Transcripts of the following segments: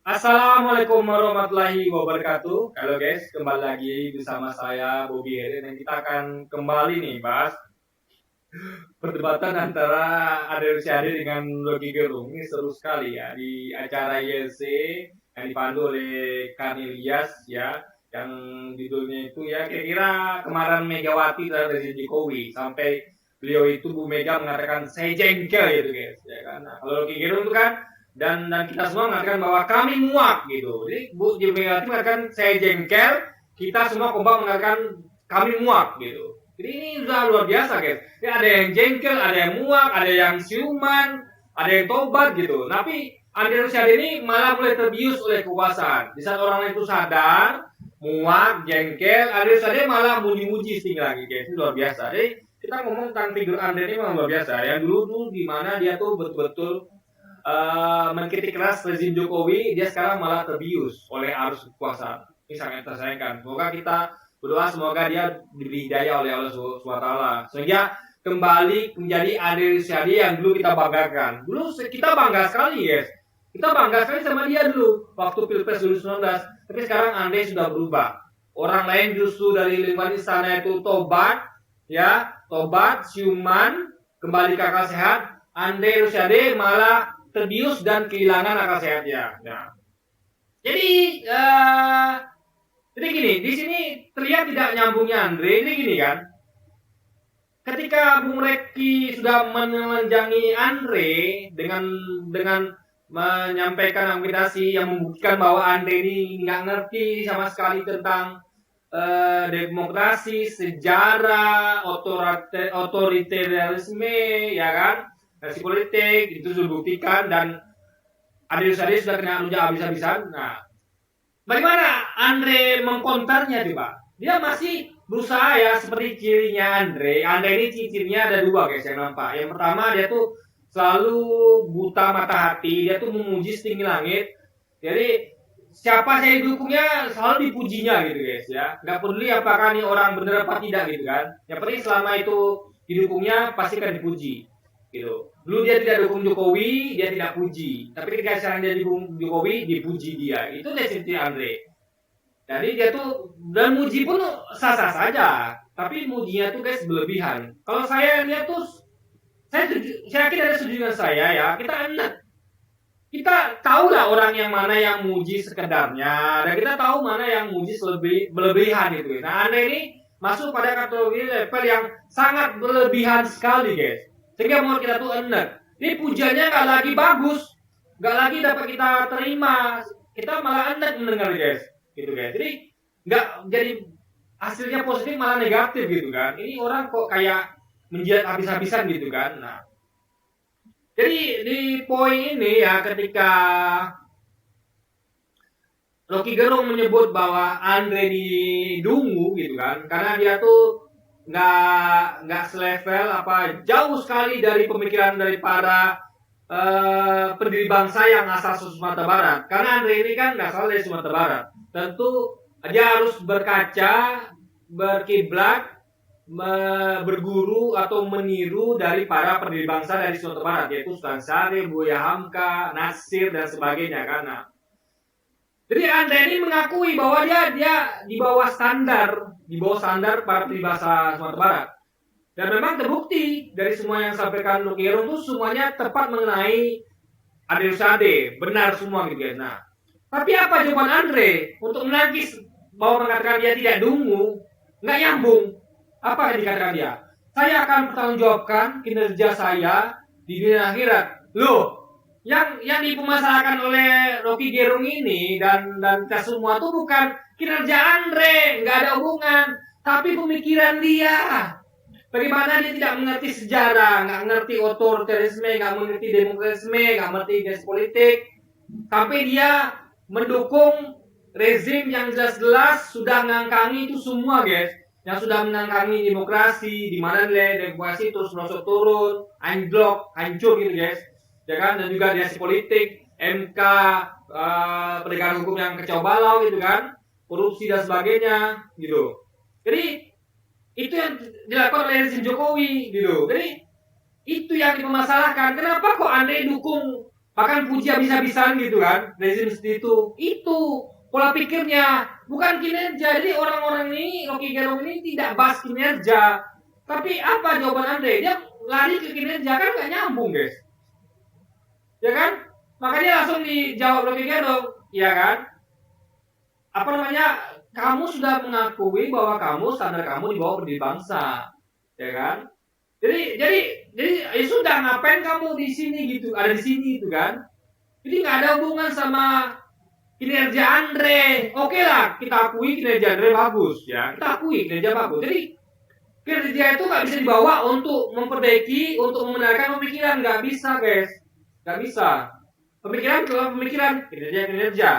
Assalamualaikum warahmatullahi wabarakatuh. Halo guys, kembali lagi bersama saya Bobby Heri dan kita akan kembali nih bahas perdebatan antara Ade Rusyadi dengan Rocky Gerung. Ini seru sekali ya di acara YLC yang dipandu oleh Kanilias ya, yang judulnya itu ya kira-kira kemarahan Megawati terhadap Presiden Jokowi sampai beliau itu Bu Mega mengatakan saya jengkel gitu guys ya kan. Nah, kalau Rocky Gerung itu kan dan kita semua mengatakan bahwa kami muak gitu. Jadi Bu Megawati mengatakan saya jengkel, kita semua kompak mengatakan kami muak gitu. Jadi ini sudah luar biasa guys. Ini ada yang jengkel, ada yang muak, ada yang siuman, ada yang tobat gitu. Tapi Andre Rosiade ini malah mulai terbius oleh kekuasaan. Di saat orang lain itu sadar, muak, jengkel, Andre Rosiade malah muji-muji tinggi lagi guys. Ini luar biasa. Jadi kita ngomong tentang figur Andre ini memang luar biasa. Yang dulu di mana dia tuh betul-betul mengkritik keras rezim Jokowi, dia sekarang malah terbius oleh arus kekuasaan. Ini sangat tersayangkan. Semoga kita berdoa semoga dia diberi hidayah oleh Allah SWT sehingga kembali menjadi Ade Rusyadi yang dulu kita banggakan. Dulu kita bangga sekali guys. Kita bangga sekali sama dia dulu waktu Pilpres 2019. Tapi sekarang Ade sudah berubah. Orang lain justru dari lingkungan istana itu tobat, ya, tobat, siuman, kembali ke akal sehat. Ade Rusyadi malah terbius dan kehilangan akal sehatnya. Nah, jadi jadi gini, di sini terlihat tidak nyambungnya Andre. Ini gini kan, ketika Bung Reki sudah menelanjangi Andre dengan menyampaikan argumentasi yang membuktikan bahwa Andre ini nggak ngerti sama sekali tentang demokrasi, sejarah, otoriterisme, ya kan, nasi politik itu sudah dibuktikan dan Ade Rusyadi sudah kena rujak habis-habisan. Nah, bagaimana Andre mengkonternya coba? Dia masih berusaha ya seperti cirinya Andre. Andre ini cirinya ada dua guys yang nampak. Yang pertama dia tuh selalu buta mata hati. Dia tuh memuji setinggi langit. Jadi siapa saya dukungnya selalu dipujinya gitu guys ya. Gak peduli apakah ini orang benar apa tidak gitu kan. Yang penting selama itu didukungnya pasti akan dipuji gitu. Dulu dia tidak dukung Jokowi, dia tidak puji. Tapi ketika sekarang dia dukung Jokowi, dipuji dia. Itu ciri Andre. Jadi dia tuh dan muji pun sah-sah saja. Tapi mujinya tuh guys berlebihan. Kalau saya lihat tuh, saya yakin ada setuju dengan saya ya. Kita tahu lah orang yang mana yang muji sekedarnya, dan kita tahu mana yang muji berlebihan itu. Nah, Andre ini masuk pada kategori level yang sangat berlebihan sekali guys. Sehingga menurut kita tuh enak. Ini pujiannya nggak lagi bagus, nggak lagi dapat kita terima, kita malah enak mendengar guys, gitu guys. Jadi nggak jadi hasilnya positif malah negatif gitu kan. Ini orang kok kayak menjilat habis-habisan gitu kan. Nah, jadi di poin ini ya ketika Rocky Gerung menyebut bahwa Andre didungu gitu kan, karena dia tuh nggak selevel apa jauh sekali dari pemikiran dari para pendiri bangsa yang asal Sumatera Barat. Karena Andre ini kan nggak asal dari Sumatera Barat. Tentu dia harus berkaca, berkiblat, berguru atau meniru dari para pendiri bangsa dari Sumatera Barat, yaitu Sultan Syarif, Buya Hamka, Nasir dan sebagainya karena jadi Anda ini mengakui bahwa dia di bawah standar para peribahasa Sumatera Barat. Dan memang terbukti dari semua yang disampaikan Rocky Gerung itu semuanya tepat mengenai Ade Rusyadi, benar semua gitu ya. Nah, tapi apa jawaban Andre untuk menagis bahwa mengatakan dia tidak dungu, nggak nyambung. Apa yang dikatakan dia? Saya akan bertanggungjawabkan kinerja saya di dunia akhirat. Loh, yang dipermasalahkan oleh Rocky Gerung ini dan kita semua tuh bukan kinerja Andre, nggak ada hubungan, tapi pemikiran dia. Bagaimana dia tidak mengerti sejarah, nggak mengerti otoritarisme, nggak mengerti demokratisme, nggak mengerti gas politik, sampai dia mendukung rezim yang jelas-jelas sudah mengangkangi itu semua guys, yang sudah menangkangi demokrasi, di mana nilai demokrasi terus merosot turun, anjlok, hancur gitu guys. Ya kan, dan juga dinasti politik, MK, penegakan hukum yang kacau balau gitu kan, korupsi dan sebagainya gitu. Jadi itu yang dilakukan oleh rezim Jokowi gitu. Jadi itu yang dipermasalahkan. Kenapa kok Anda dukung bahkan puji habis-habisan gitu kan, rezim seperti itu pola pikirnya, bukan kinerja. Jadi orang-orang ini, Rocky Gerung ini tidak bahas kinerja, tapi apa jawaban Andre? Dia lari ke kinerja, kan nggak nyambung guys, ya kan? Makanya langsung dijawab Rocky Gerung, ya kan? Apa namanya? Kamu sudah mengakui bahwa standar kamu di bawah pendiri bangsa, ya kan? Jadi ya sudah, ngapain kamu di sini gitu, ada di sini gitu kan? Jadi nggak ada hubungan sama kinerja Andre. Oke lah, kita akui kinerja Andre bagus ya, kita akui kinerja bagus. Jadi kinerja itu nggak bisa dibawa untuk memperbaiki, untuk membenarkan pemikiran, nggak bisa guys, nggak bisa. Pemikiran, kinerja.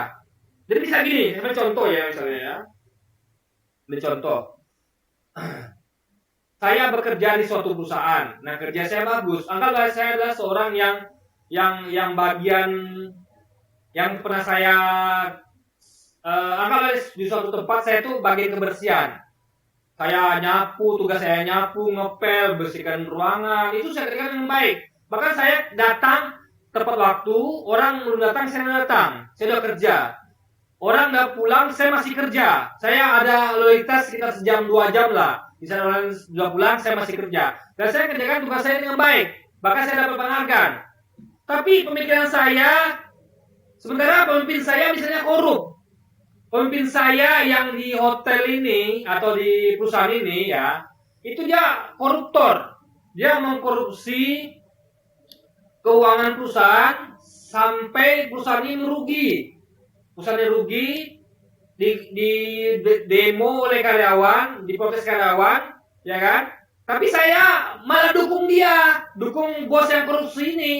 Jadi bisa gini, saya contoh ya misalnya ya. Ini contoh. Saya bekerja di suatu perusahaan. Nah, kerja saya bagus. Anggaplah saya adalah seorang yang bagian yang pernah saya anggaplah di suatu tempat saya tuh bagian kebersihan. Saya nyapu, tugas saya nyapu, ngepel, bersihkan ruangan. Itu saya kerjakan dengan baik. Bahkan saya datang tepat waktu, orang belum datang, saya datang. Saya sudah kerja. Orang udah pulang, saya masih kerja. Saya ada loyalitas sekitar sejam 2 jam lah. Misalnya orang sudah pulang, saya masih kerja. Dan saya kerjakan tugas saya dengan baik. Bahkan saya dapat penghargaan. Tapi pemikiran saya, sementara pemimpin saya misalnya korup. Pemimpin saya yang di hotel ini atau di perusahaan ini ya, itu dia koruptor. Dia mengkorupsi keuangan perusahaan sampai perusahaan ini merugi. Perusahaan rugi, di demo oleh karyawan, diprotes karyawan, ya kan? Tapi saya malah dukung dia, dukung bos yang korupsi ini,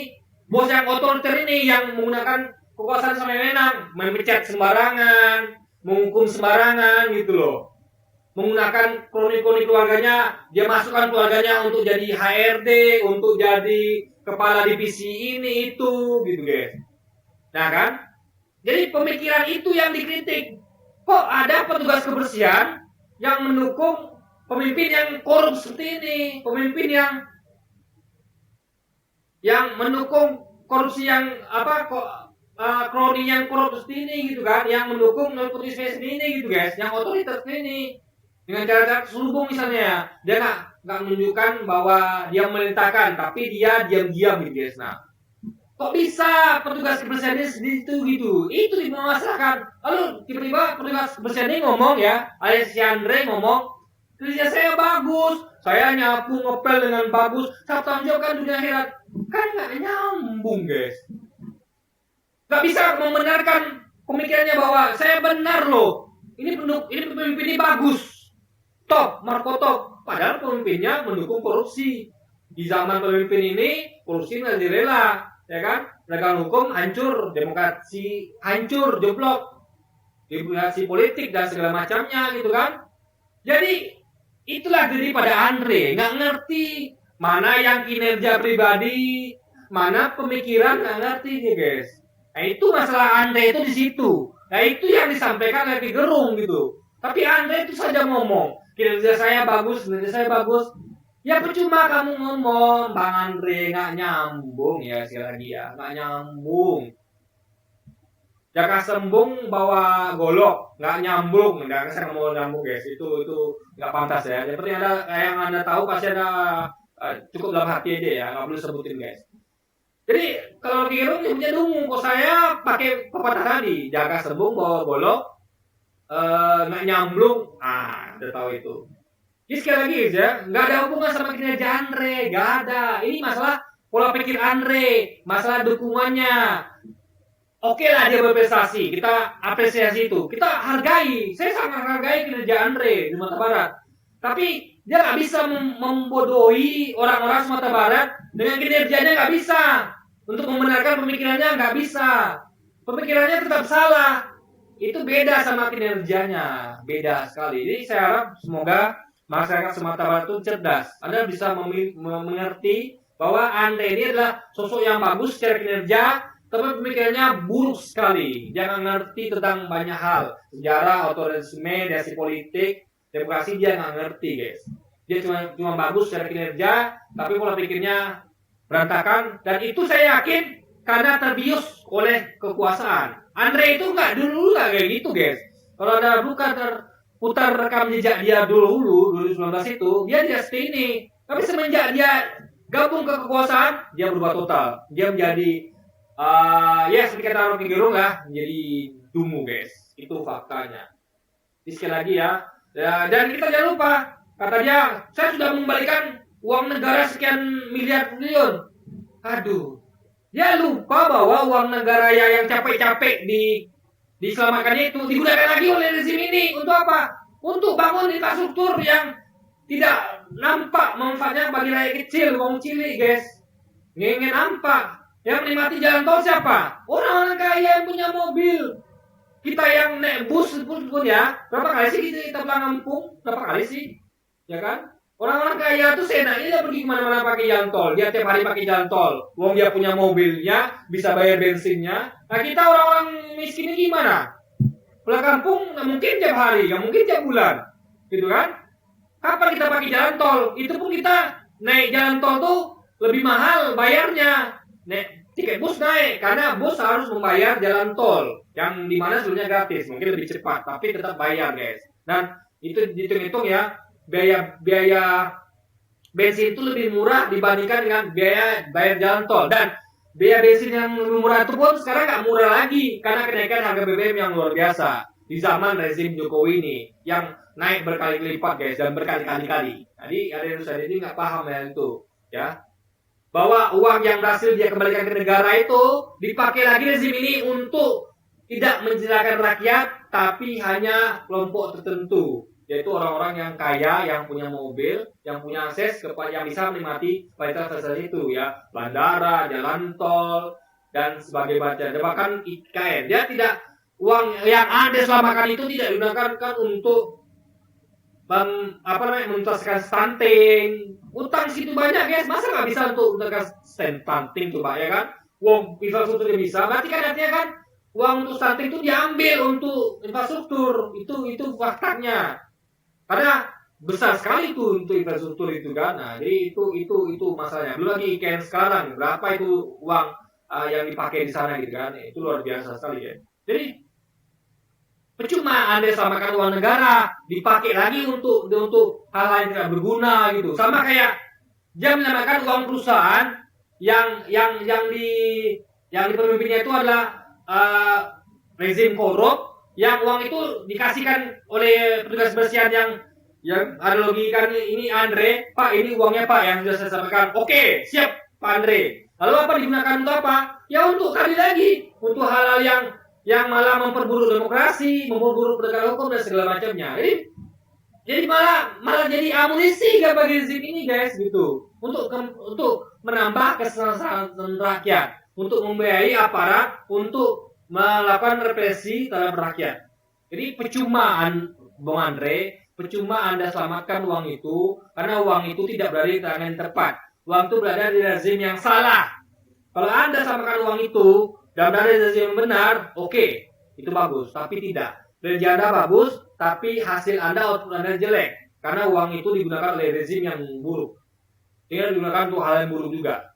bos yang otoriter ini, yang menggunakan kekuasaan sama wewenang, memecat sembarangan, menghukum sembarangan gitu loh, menggunakan kroni-kroni keluarganya, dia masukkan keluarganya untuk jadi HRD, untuk jadi kepala divisi ini itu, gitu guys. Nah kan? Jadi pemikiran itu yang dikritik. Kok ada petugas kebersihan yang mendukung pemimpin yang korup seperti ini, pemimpin yang mendukung korupsi yang kroni yang korup seperti ini gitu kan, yang mendukung nepotisme seperti ini gitu guys, yang otoriter seperti ini dengan cara-cara selubung misalnya, dia nggak menunjukkan bahwa dia memerintahkan, tapi dia diam-diam gitu guys. Nah, kok bisa petugas kebersihan ini itu gitu? Itu dimasalahkan. Lalu tiba-tiba petugas kebersihan ini ngomong ya, alias si Andre ngomong, kerja saya bagus, saya nyapu ngepel dengan bagus, saya tonjolkan dunia akhirat. Kan nggak nyambung guys. Nggak bisa membenarkan pemikirannya bahwa saya benar loh. Ini pemimpin ini bagus, top, Marco top. Padahal pemimpinnya mendukung korupsi. Di zaman pemimpin ini korupsi masih rela. Ya kan, penegakan hukum hancur, demokrasi hancur, jeblok, demokrasi politik dan segala macamnya gitu kan. Jadi itulah daripada Andre, nggak ngerti mana yang kinerja pribadi, mana pemikiran, nggak ngerti nih guys. Nah itu masalah Andre itu di situ. Nah itu yang disampaikan oleh Ki Gerung gitu. Tapi Andre itu saja ngomong kinerja saya bagus, Ya percuma kamu ngomong, Bang Andre, nggak nyambung ya sekali lagi ya, nggak nyambung. Jaka sembung bawa golok, nggak nyambung. Nggak, saya nggak mau nyambung guys, itu nggak pantas ya. Yang penting ada yang anda tahu pasti ada cukup dalam hati aja ya, nggak perlu sebutin guys. Jadi kalau Ki Gerung nyebutnya dungu, kok saya pakai pepatah tadi, jaka sembung bawa golok, nggak nyambung, udah tahu itu. Jadi sekali lagi ya, nggak ada hubungan sama kinerja Andre, nggak ada. Ini masalah pola pikir Andre, masalah dukungannya. Oke lah dia berprestasi, kita apresiasi itu, kita hargai. Saya sangat hargai kinerja Andre di Sumatera Barat. Tapi dia nggak bisa membodohi orang-orang Sumatera Barat dengan kinerjanya, nggak bisa. Untuk membenarkan pemikirannya nggak bisa. Pemikirannya tetap salah. Itu beda sama kinerjanya, beda sekali. Jadi saya harap semoga masyarakat Sumatera Barat itu cerdas. Anda bisa mengerti bahwa Anda ini adalah sosok yang bagus secara kinerja, tapi pemikirannya buruk sekali. Dia nggak ngerti tentang banyak hal, sejarah, otoritarisme, dasi politik, demokrasi, dia nggak ngerti guys. Dia cuma bagus secara kinerja, tapi pola pikirnya berantakan. Dan itu saya yakin karena terbius oleh kekuasaan. Andre itu dulu nggak kayak gitu, guys. Kalau ada buka terputar rekam jejak dia dulu 2019 itu, dia tidak seperti ini. Tapi semenjak dia gabung ke kekuasaan, dia berubah total. Dia menjadi ya seperti kata Rocky Gerung lah, menjadi dungu, guys. Itu faktanya. Jadi sekali lagi ya, dan kita jangan lupa, kata dia, saya sudah mengembalikan uang negara sekian miliar triliun. Aduh, dia lupa bahwa uang negara yang capek-capek diselamatkannya itu digunakan lagi oleh rezim ini untuk apa? Untuk bangun infrastruktur yang tidak nampak manfaatnya bagi rakyat kecil, wong cilik, guys. Nggak nampak. Yang menikmati jalan tol siapa? Orang-orang kaya yang punya mobil. Kita yang naik bus pun ya, berapa kali sih kita pulang kampung? Berapa kali sih? Ya kan? Orang-orang kaya tuh seenaknya dia pergi kemana-mana pakai jalan tol. Dia tiap hari pakai jalan tol. Wong dia punya mobilnya, bisa bayar bensinnya. Nah kita orang-orang miskin ini gimana? Pulang kampung nggak mungkin tiap hari, nggak mungkin tiap bulan. Gitu kan? Kapan kita pakai jalan tol? Itu pun kita naik jalan tol tuh lebih mahal bayarnya. Tiket bus naik karena bus harus membayar jalan tol yang dimana sebelumnya gratis, mungkin lebih cepat tapi tetap bayar, guys. Dan itu dihitung-hitung ya, biaya bensin itu lebih murah dibandingkan dengan biaya bayar jalan tol. Dan biaya bensin yang lebih murah itu pun sekarang nggak murah lagi karena kenaikan harga BBM yang luar biasa di zaman rezim Jokowi ini yang naik berkali-kali lipat, guys, dan berkali-kali. Jadi ada yang ini nggak paham ya itu ya, bahwa uang yang berhasil dia kembalikan ke negara itu dipakai lagi rezim ini untuk tidak menjelakan rakyat, tapi hanya kelompok tertentu, yaitu orang-orang yang kaya, yang punya mobil, yang punya akses yang bisa menikmati fasilitas itu ya, bandara, jalan tol, dan sebagainya. Bahkan IKN, dia tidak, uang yang ada selama kan itu tidak digunakan untuk menuntaskan stunting. Utang segitu banyak, guys, masa nggak bisa untuk stunting tuh, Pak, ya kan? Uang infrastruktur bisa, berarti kan artinya kan uang untuk stunting itu diambil untuk infrastruktur. Itu faktanya. Karena besar sekali itu untuk infrastruktur itu kan. Nah, jadi itu masalahnya. Belum lagi IKN sekarang, berapa itu uang yang dipakai di sana gitu kan? Itu luar biasa sekali, ya. Jadi percuma Anda selamatkan uang negara, dipakai lagi untuk hal-hal yang tidak berguna gitu. Sama kayak dia menyelamatkan uang perusahaan yang pemimpinnya itu adalah rezim korup, yang uang itu dikasihkan oleh petugas bersihan yang ada logika ini Andre, Pak, ini uangnya Pak yang sudah saya sampaikan. Oke, siap Pak Andre. Lalu apa digunakan untuk apa? Ya untuk kali lagi, untuk hal-hal yang malah memperburuk demokrasi, memperburuk penegakan hukum dan segala macamnya. Jadi malah jadi amunisi bagi rezim ini, guys, gitu. Untuk menambah kesenangan rakyat, untuk membiayai aparat untuk melakukan represi terhadap rakyat. Jadi percuma Bung Andre, percuma Anda selamatkan uang itu karena uang itu tidak berada di tangan yang tepat. Uang itu berada di rezim yang salah. Kalau Anda selamatkan uang itu dan berada di rezim yang benar, oke, itu bagus. Tapi tidak. Rezim Anda bagus, tapi hasil Anda, output Anda jelek. Karena uang itu digunakan oleh rezim yang buruk. Tinggal digunakan untuk hal yang buruk juga.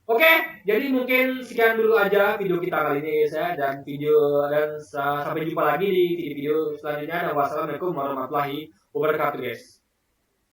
Oke, jadi mungkin sekian dulu aja video kita kali ini, guys, dan sampai jumpa lagi di video selanjutnya. Dan wassalamualaikum warahmatullahi wabarakatuh, guys.